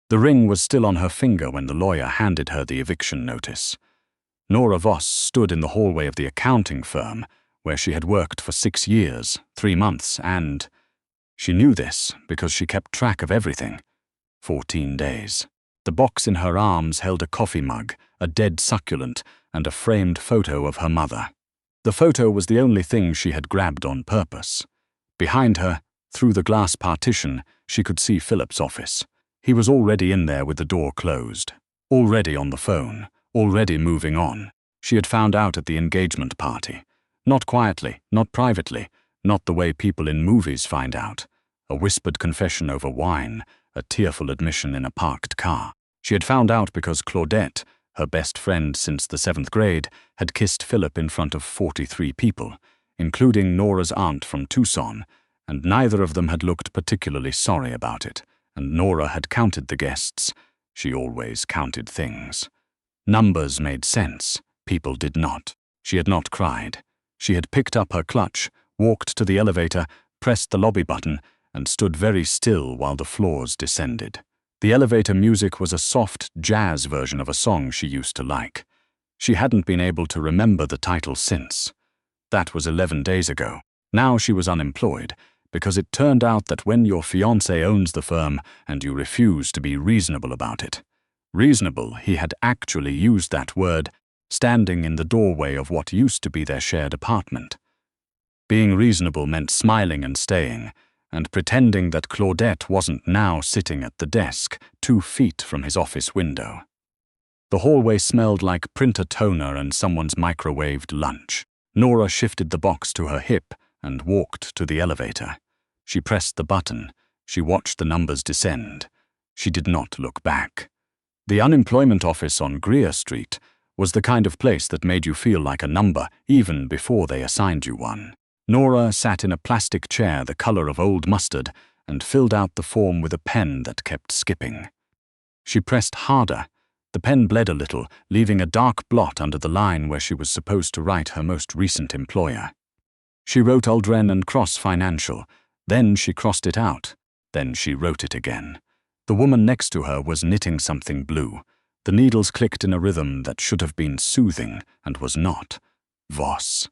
The ring was still on her finger when the lawyer handed her the eviction notice. Nora Voss stood in the hallway of the accounting firm, where she had worked for 6 years, 3 months, and she knew this because she kept track of everything. 14 days. The box in her arms held a coffee mug, a dead succulent, and a framed photo of her mother. The photo was the only thing she had grabbed on purpose. Behind her, through the glass partition, she could see Philip's office. He was already in there with the door closed, already on the phone, already moving on. She had found out at the engagement party. Not quietly, not privately, not the way people in movies find out. A whispered confession over wine, a tearful admission in a parked car. She had found out because Claudette, her best friend since the 7th grade, had kissed Philip in front of 43 people, including Nora's aunt from Tucson, and neither of them had looked particularly sorry about it, and Nora had counted the guests. She always counted things. Numbers made sense, people did not. She had not cried. She had picked up her clutch, walked to the elevator, pressed the lobby button, and stood very still while the floors descended. The elevator music was a soft jazz version of a song she used to like. She hadn't been able to remember the title since. That was 11 days ago. Now she was unemployed, because it turned out that when your fiancé owns the firm and you refuse to be reasonable about it. Reasonable, he had actually used that word, standing in the doorway of what used to be their shared apartment. Being reasonable meant smiling and staying, and pretending that Claudette wasn't now sitting at the desk 2 feet from his office window. The hallway smelled like printer toner and someone's microwaved lunch. Nora shifted the box to her hip and walked to the elevator. She pressed the button. She watched the numbers descend. She did not look back. The unemployment office on Greer Street was the kind of place that made you feel like a number even before they assigned you one. Nora sat in a plastic chair the color of old mustard and filled out the form with a pen that kept skipping. She pressed harder. The pen bled a little, leaving a dark blot under the line where she was supposed to write her most recent employer. She wrote Aldren and Cross Financial. Then she crossed it out. Then she wrote it again. The woman next to her was knitting something blue. The needles clicked in a rhythm that should have been soothing and was not. Voss.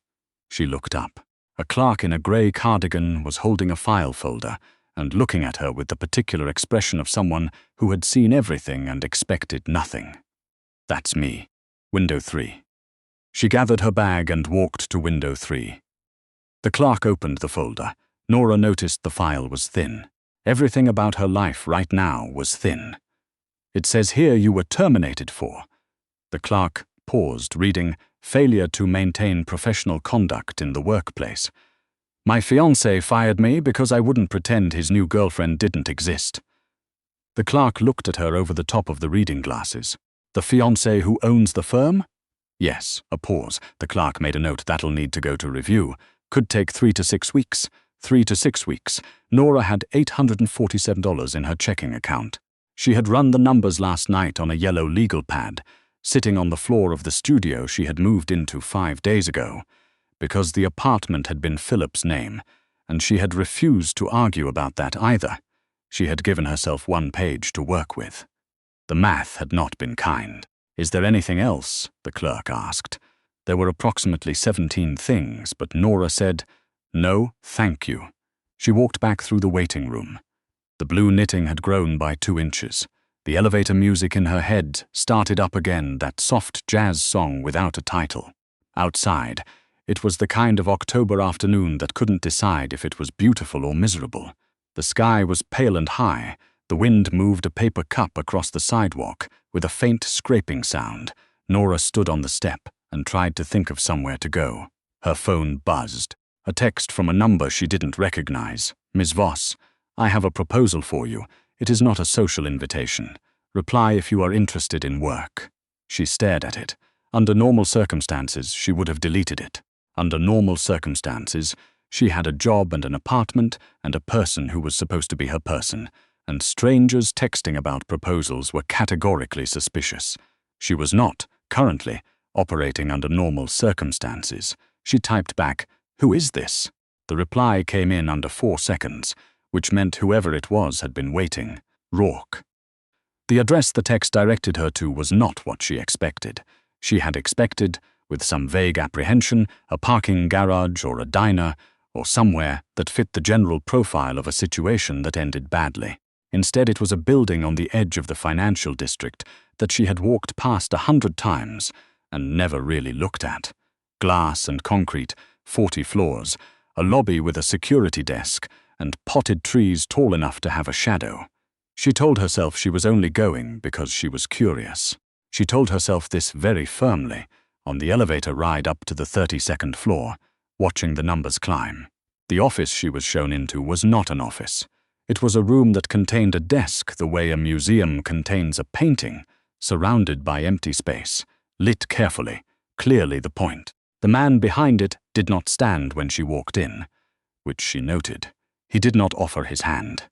She looked up. A clerk in a grey cardigan was holding a file folder and looking at her with the particular expression of someone who had seen everything and expected nothing. That's me. Window 3. She gathered her bag and walked to window 3. The clerk opened the folder. Nora noticed the file was thin. Everything about her life right now was thin. It says here you were terminated for. The clerk paused, reading, failure to maintain professional conduct in the workplace. My fiancé fired me because I wouldn't pretend his new girlfriend didn't exist. The clerk looked at her over the top of the reading glasses. The fiancé who owns the firm? Yes, a pause. The clerk made a note that'll need to go to review. Could take 3 to 6 weeks. 3 to 6 weeks. Nora had $847 in her checking account. She had run the numbers last night on a yellow legal pad, sitting on the floor of the studio she had moved into 5 days ago, because the apartment had been Philip's name, and she had refused to argue about that either. She had given herself 1 page to work with. The math had not been kind. Is there anything else? The clerk asked. There were approximately 17 things, but Nora said, no, thank you. She walked back through the waiting room. The blue knitting had grown by 2 inches. The elevator music in her head started up again, that soft jazz song without a title. Outside, it was the kind of October afternoon that couldn't decide if it was beautiful or miserable. The sky was pale and high. The wind moved a paper cup across the sidewalk with a faint scraping sound. Nora stood on the step and tried to think of somewhere to go. Her phone buzzed. A text from a number she didn't recognize. Ms. Voss, I have a proposal for you. It is not a social invitation. Reply if you are interested in work. She stared at it. Under normal circumstances, she would have deleted it. Under normal circumstances, she had a job and an apartment and a person who was supposed to be her person, and strangers texting about proposals were categorically suspicious. She was not, currently, operating under normal circumstances. She typed back, "Who is this?" The reply came in under 4 seconds, which meant whoever it was had been waiting. Rourke. The address the text directed her to was not what she expected. She had expected, with some vague apprehension, a parking garage or a diner, or somewhere that fit the general profile of a situation that ended badly. Instead, it was a building on the edge of the financial district that she had walked past 100 times and never really looked at. Glass and concrete, 40 floors, a lobby with a security desk, and potted trees tall enough to have a shadow. She told herself she was only going because she was curious. She told herself this very firmly, on the elevator ride up to the 32nd floor, watching the numbers climb. The office she was shown into was not an office. It was a room that contained a desk the way a museum contains a painting, surrounded by empty space, lit carefully, clearly the point. The man behind it did not stand when she walked in, which she noted. He did not offer his hand.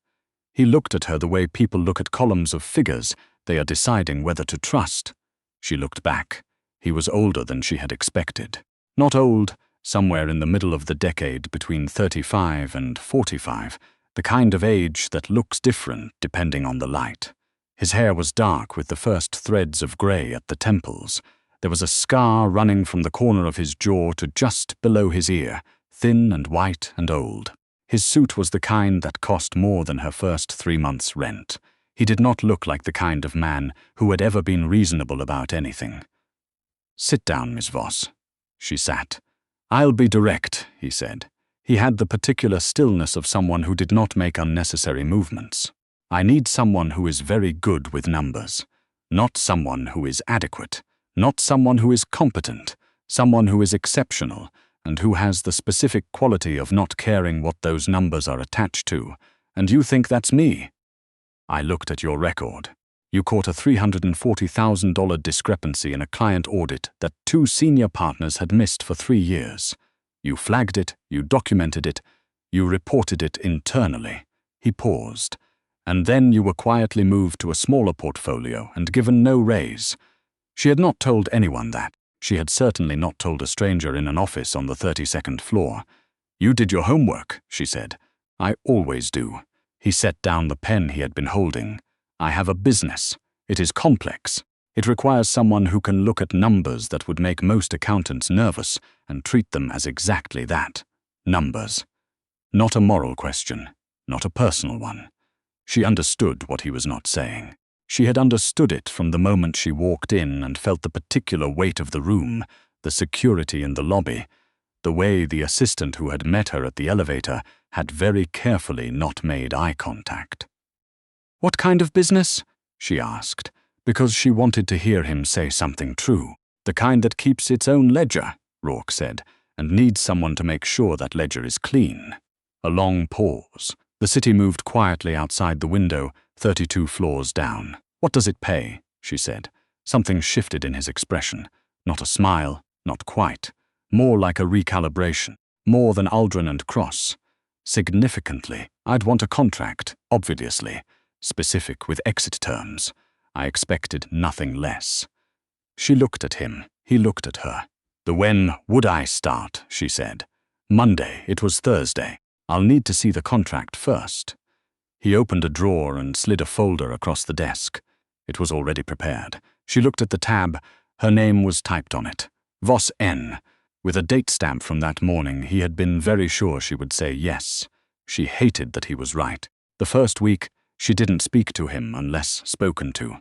He looked at her the way people look at columns of figures they are deciding whether to trust. She looked back. He was older than she had expected. Not old, somewhere in the middle of the decade between 35 and 45, the kind of age that looks different depending on the light. His hair was dark with the first threads of grey at the temples. There was a scar running from the corner of his jaw to just below his ear, thin and white and old. His suit was the kind that cost more than her first 3 months' rent. He did not look like the kind of man who had ever been reasonable about anything. "Sit down, Miss Voss." She sat. "I'll be direct," he said. He had the particular stillness of someone who did not make unnecessary movements. "I need someone who is very good with numbers. Not someone who is adequate. Not someone who is competent. Someone who is exceptional, and who has the specific quality of not caring what those numbers are attached to. And you think that's me?" I looked at your record. You caught a $340,000 discrepancy in a client audit that 2 senior partners had missed for 3 years. You flagged it, you documented it, you reported it internally. He paused. And then you were quietly moved to a smaller portfolio and given no raise. She had not told anyone that. She had certainly not told a stranger in an office on the 32nd floor. "You did your homework," she said. "I always do." He set down the pen he had been holding. "I have a business. It is complex. It requires someone who can look at numbers that would make most accountants nervous and treat them as exactly that. Numbers. Not a moral question. Not a personal one." She understood what he was not saying. She had understood it from the moment she walked in and felt the particular weight of the room, the security in the lobby, the way the assistant who had met her at the elevator had very carefully not made eye contact. "What kind of business?" she asked, because she wanted to hear him say something true. "The kind that keeps its own ledger," Rourke said, "and needs someone to make sure that ledger is clean." A long pause. The city moved quietly outside the window, 32 floors down. "What does it pay?" she said. Something shifted in his expression. Not a smile, not quite. More like a recalibration. More than Aldrin and Cross. "Significantly. I'd want a contract, obviously. Specific with exit terms. I expected nothing less." She looked at him. He looked at her. "The when would I start?" she said. "Monday. It was Thursday. I'll need to see the contract first." He opened a drawer and slid a folder across the desk. It was already prepared. She looked at the tab. Her name was typed on it. Voss N. With a date stamp from that morning, he had been very sure she would say yes. She hated that he was right. The first week, she didn't speak to him unless spoken to.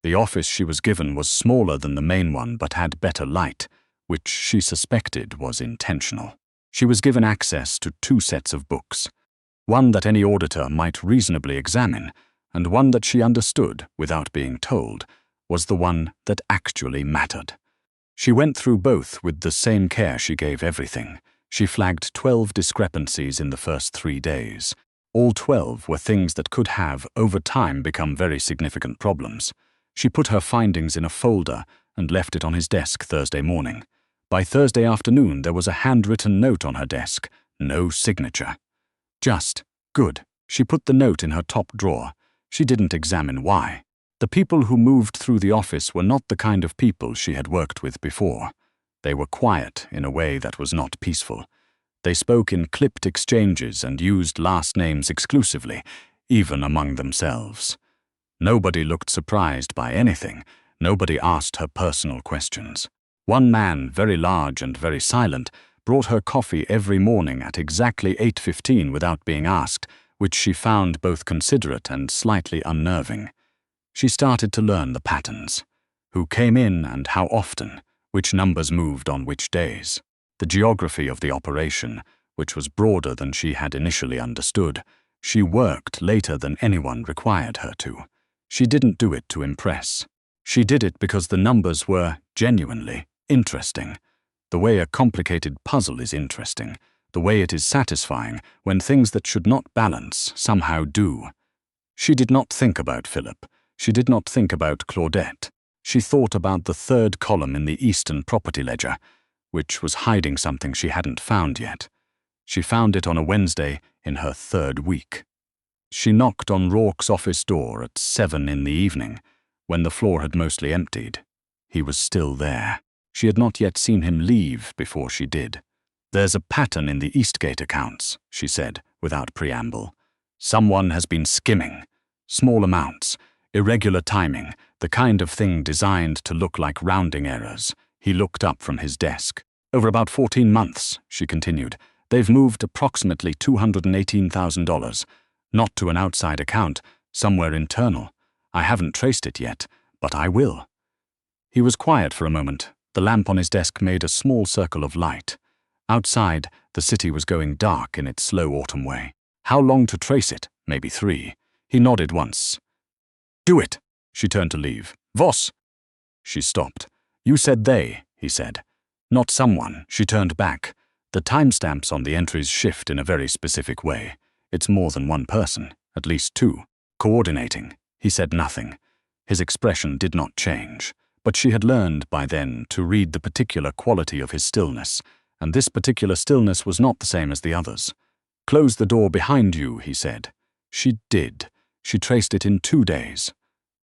The office she was given was smaller than the main one but had better light, which she suspected was intentional. She was given access to 2 sets of books. One that any auditor might reasonably examine, and one that she understood, without being told, was the one that actually mattered. She went through both with the same care she gave everything. She flagged 12 discrepancies in the first 3 days. All 12 were things that could have, over time, become very significant problems. She put her findings in a folder and left it on his desk Thursday morning. By Thursday afternoon, there was a handwritten note on her desk, no signature. Just, good. She put the note in her top drawer. She didn't examine why. The people who moved through the office were not the kind of people she had worked with before. They were quiet in a way that was not peaceful. They spoke in clipped exchanges and used last names exclusively, even among themselves. Nobody looked surprised by anything. Nobody asked her personal questions. One man, very large and very silent, brought her coffee every morning at exactly 8:15 without being asked, which she found both considerate and slightly unnerving. She started to learn the patterns. Who came in and how often, which numbers moved on which days. The geography of the operation, which was broader than she had initially understood. She worked later than anyone required her to. She didn't do it to impress. She did it because the numbers were, genuinely, interesting. The way a complicated puzzle is interesting. The way it is satisfying when things that should not balance somehow do. She did not think about Philip. She did not think about Claudette. She thought about the third column in the Eastern property ledger, which was hiding something she hadn't found yet. She found it on a Wednesday in her third week. She knocked on Rourke's office door at 7 in the evening, when the floor had mostly emptied. He was still there. She had not yet seen him leave before she did. "There's a pattern in the Eastgate accounts," she said, without preamble. "Someone has been skimming. Small amounts, irregular timing, the kind of thing designed to look like rounding errors." He looked up from his desk. "Over about 14 months, she continued, "they've moved approximately $218,000. Not to an outside account, somewhere internal. I haven't traced it yet, but I will." He was quiet for a moment. The lamp on his desk made a small circle of light. Outside, the city was going dark in its slow autumn way. How long to trace it? Maybe 3. He nodded once. "Do it." She turned to leave. "Voss." She stopped. "You said they," he said. "Not someone." She turned back. The timestamps on the entries shift in a very specific way. It's more than one person, at least 2. Coordinating. He said nothing. His expression did not change. But she had learned by then to read the particular quality of his stillness, and this particular stillness was not the same as the others. "Close the door behind you," he said. She did. She traced it in 2 days.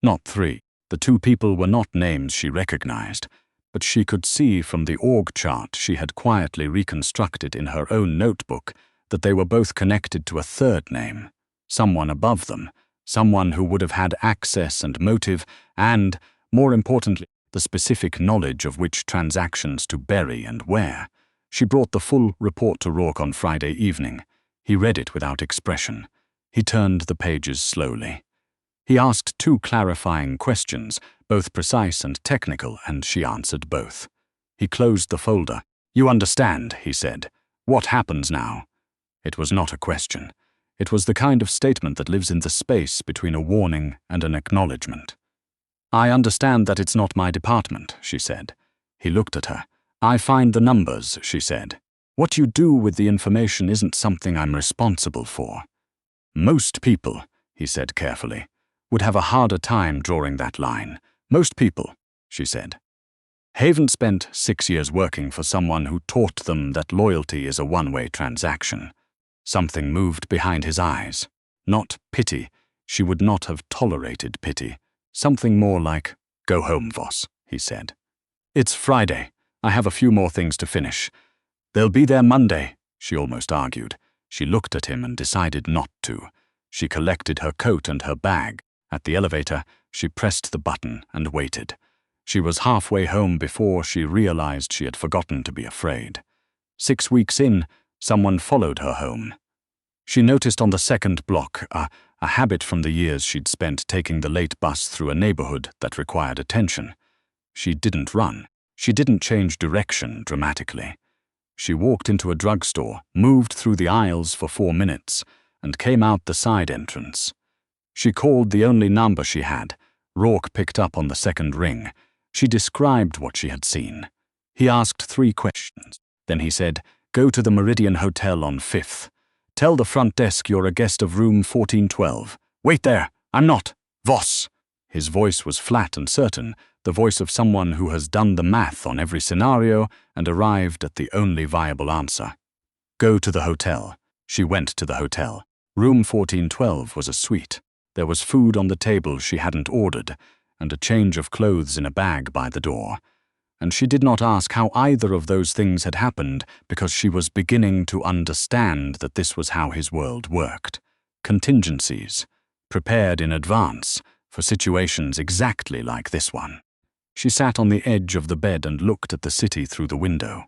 Not 3. The 2 people were not names she recognized, but she could see from the org chart she had quietly reconstructed in her own notebook that they were both connected to a third name, someone above them, someone who would have had access and motive and, more importantly, the specific knowledge of which transactions to bury and where. She brought the full report to Rourke on Friday evening. He read it without expression. He turned the pages slowly. He asked 2 clarifying questions, both precise and technical, and she answered both. He closed the folder. "You understand," he said. "What happens now?" It was not a question. It was the kind of statement that lives in the space between a warning and an acknowledgement. "I understand that it's not my department," she said. He looked at her. "I find the numbers," she said. "What you do with the information isn't something I'm responsible for." "Most people," he said carefully, "would have a harder time drawing that line. Most people," she said. Haven spent 6 years working for someone who taught them that loyalty is a one-way transaction. Something moved behind his eyes. Not pity. She would not have tolerated pity. Something more like, "Go home, Voss," he said. "It's Friday. I have a few more things to finish." "They'll be there Monday," she almost argued. She looked at him and decided not to. She collected her coat and her bag. At the elevator, she pressed the button and waited. She was halfway home before she realized she had forgotten to be afraid. 6 weeks in, someone followed her home. She noticed on the second block a habit from the years she'd spent taking the late bus through a neighborhood that required attention. She didn't run. She didn't change direction dramatically. She walked into a drugstore, moved through the aisles for 4 minutes, and came out the side entrance. She called the only number she had. Rourke picked up on the second ring. She described what she had seen. He asked 3 questions. Then he said, "Go to the Meridian Hotel on 5th. Tell the front desk you're a guest of room 1412. Wait there, I'm not. Voss." His voice was flat and certain, the voice of someone who has done the math on every scenario and arrived at the only viable answer. "Go to the hotel." She went to the hotel. Room 1412 was a suite. There was food on the table she hadn't ordered, and a change of clothes in a bag by the door. And she did not ask how either of those things had happened because she was beginning to understand that this was how his world worked. Contingencies, prepared in advance, for situations exactly like this one. She sat on the edge of the bed and looked at the city through the window.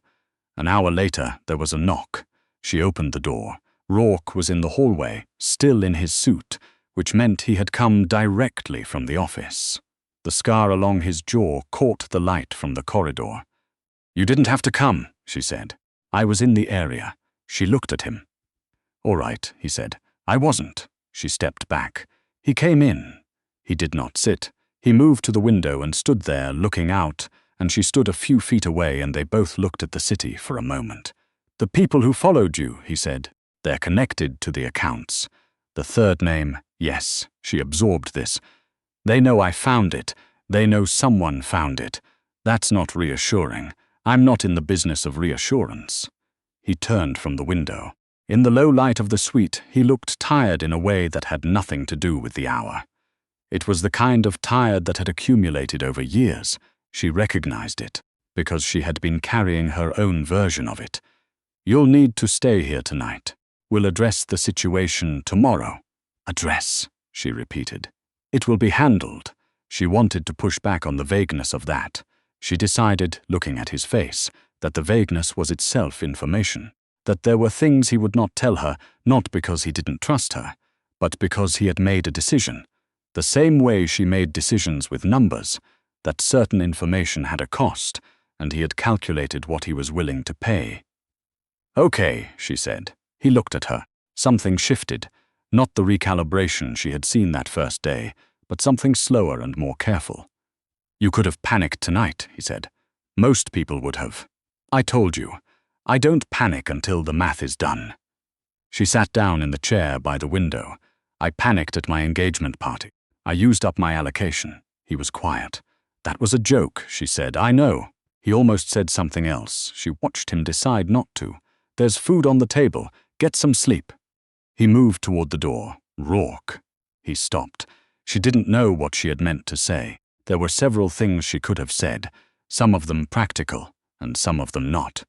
An hour later, there was a knock. She opened the door. Rourke was in the hallway, still in his suit, which meant he had come directly from the office. The scar along his jaw caught the light from the corridor. "You didn't have to come," she said. "I was in the area." She looked at him. "All right," he said. "I wasn't." She stepped back. He came in. He did not sit. He moved to the window and stood there looking out, and she stood a few feet away, and they both looked at the city for a moment. "The people who followed you," he said. "They're connected to the accounts. The third name, yes," she absorbed this. "They know I found it. They know someone found it. That's not reassuring. I'm not in the business of reassurance." He turned from the window. In the low light of the suite, he looked tired in a way that had nothing to do with the hour. It was the kind of tired that had accumulated over years. She recognized it, because she had been carrying her own version of it. "You'll need to stay here tonight. We'll address the situation tomorrow." "Address," she repeated. "It will be handled." She wanted to push back on the vagueness of that. She decided, looking at his face, that the vagueness was itself information, that there were things he would not tell her, not because he didn't trust her, but because he had made a decision, the same way she made decisions with numbers, that certain information had a cost, and he had calculated what he was willing to pay. "Okay," she said. He looked at her. Something shifted, not the recalibration she had seen that first day, but something slower and more careful. "You could have panicked tonight," he said. "Most people would have. I told you. I don't panic until the math is done." She sat down in the chair by the window. "I panicked at my engagement party. I used up my allocation." He was quiet. "That was a joke," she said. "I know." He almost said something else. She watched him decide not to. "There's food on the table. Get some sleep." He moved toward the door. "Rourke." He stopped. She didn't know what she had meant to say. There were several things she could have said, some of them practical, and some of them not.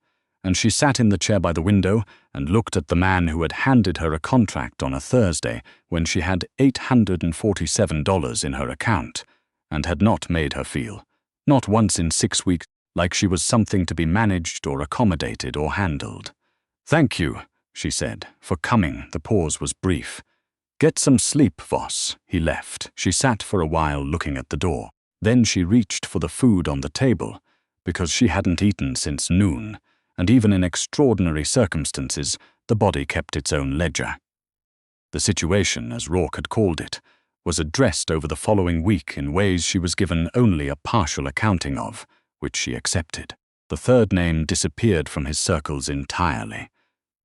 And she sat in the chair by the window and looked at the man who had handed her a contract on a Thursday when she had $847 in her account, and had not made her feel, not once in 6 weeks, like she was something to be managed or accommodated or handled. "Thank you," she said, "for coming." The pause was brief. "Get some sleep, Voss." He left. She sat for a while looking at the door. Then she reached for the food on the table, because she hadn't eaten since noon, and even in extraordinary circumstances, the body kept its own ledger. The situation, as Rourke had called it, was addressed over the following week in ways she was given only a partial accounting of, which she accepted. The third name disappeared from his circles entirely.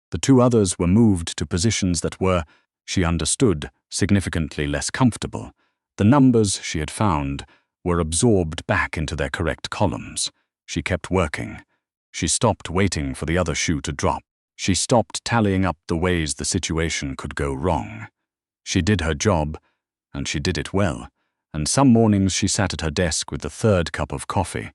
The two others were moved to positions that were, she understood, significantly less comfortable. The numbers she had found were absorbed back into their correct columns. She kept working. She stopped waiting for the other shoe to drop. She stopped tallying up the ways the situation could go wrong. She did her job, and she did it well, and some mornings she sat at her desk with the third cup of coffee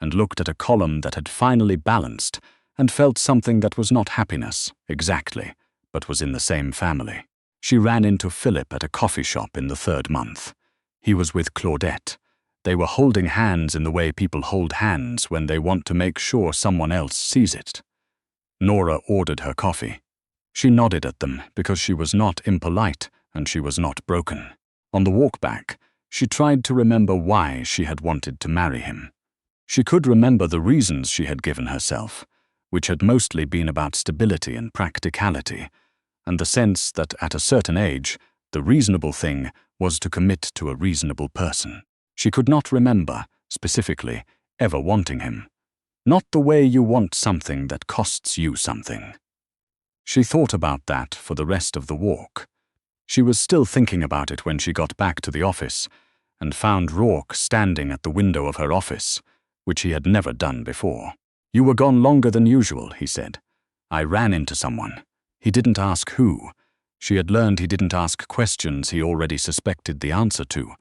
and looked at a column that had finally balanced and felt something that was not happiness, exactly, but was in the same family. She ran into Philip at a coffee shop in the third month. He was with Claudette. They were holding hands in the way people hold hands when they want to make sure someone else sees it. Nora ordered her coffee. She nodded at them because she was not impolite and she was not broken. On the walk back, she tried to remember why she had wanted to marry him. She could remember the reasons she had given herself, which had mostly been about stability and practicality, and the sense that at a certain age, the reasonable thing was to commit to a reasonable person. She could not remember, specifically, ever wanting him. Not the way you want something that costs you something. She thought about that for the rest of the walk. She was still thinking about it when she got back to the office and found Rourke standing at the window of her office, which he had never done before. "You were gone longer than usual," he said. "I ran into someone." He didn't ask who. She had learned he didn't ask questions he already suspected the answer to.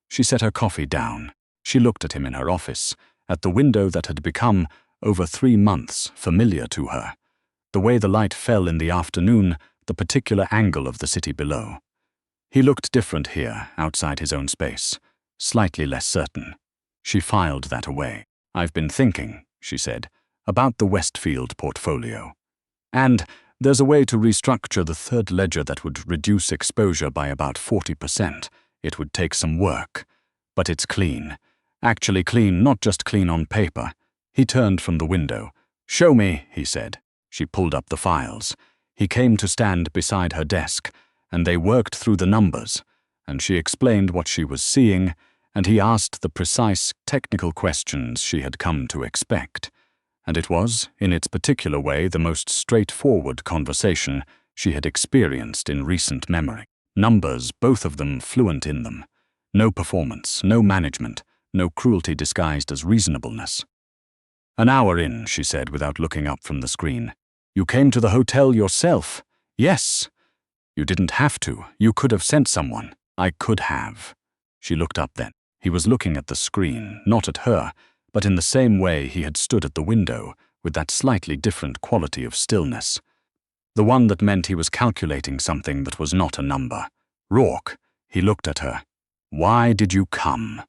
She set her coffee down. She looked at him in her office, at the window that had become, over 3 months, familiar to her. The way the light fell in the afternoon, the particular angle of the city below. He looked different here, outside his own space. slightly less certain. She filed that away. "I've been thinking," she said, "about the Westfield portfolio. And there's a way to restructure the third ledger that would reduce exposure by about 40%. It would take some work, but it's clean. Actually clean, not just clean on paper." He turned from the window. "Show me," he said. She pulled up the files. He came to stand beside her desk, and they worked through the numbers, and she explained what she was seeing, and he asked the precise, technical questions she had come to expect. And it was, in its particular way, the most straightforward conversation she had experienced in recent memory. Numbers, both of them fluent in them. No performance, no management, no cruelty disguised as reasonableness. "An hour in," she said without looking up from the screen. "You came to the hotel yourself?" "Yes." "You didn't have to. You could have sent someone." "I could have." She looked up then. He was looking at the screen, not at her, but in the same way he had stood at the window, with that slightly different quality of stillness. The one that meant he was calculating something that was not a number. "Rourke," he looked at her. "Why did you come?"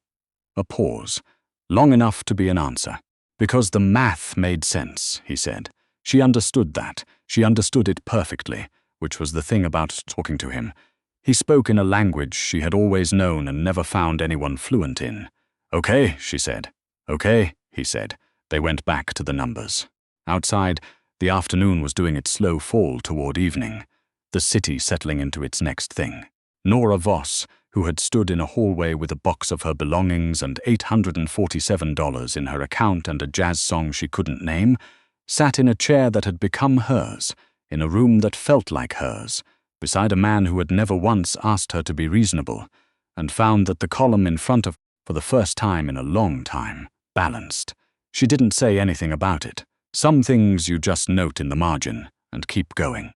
A pause, long enough to be an answer. "Because the math made sense," he said. She understood that. She understood it perfectly, which was the thing about talking to him. He spoke in a language she had always known and never found anyone fluent in. "Okay," she said. "Okay," he said. They went back to the numbers. Outside, the afternoon was doing its slow fall toward evening, the city settling into its next thing. Nora Voss, who had stood in a hallway with a box of her belongings and $847 in her account and a jazz song she couldn't name, sat in a chair that had become hers, in a room that felt like hers, beside a man who had never once asked her to be reasonable, and found that the column in front of, for the first time in a long time, balanced. She didn't say anything about it. Some things you just note in the margin and keep going.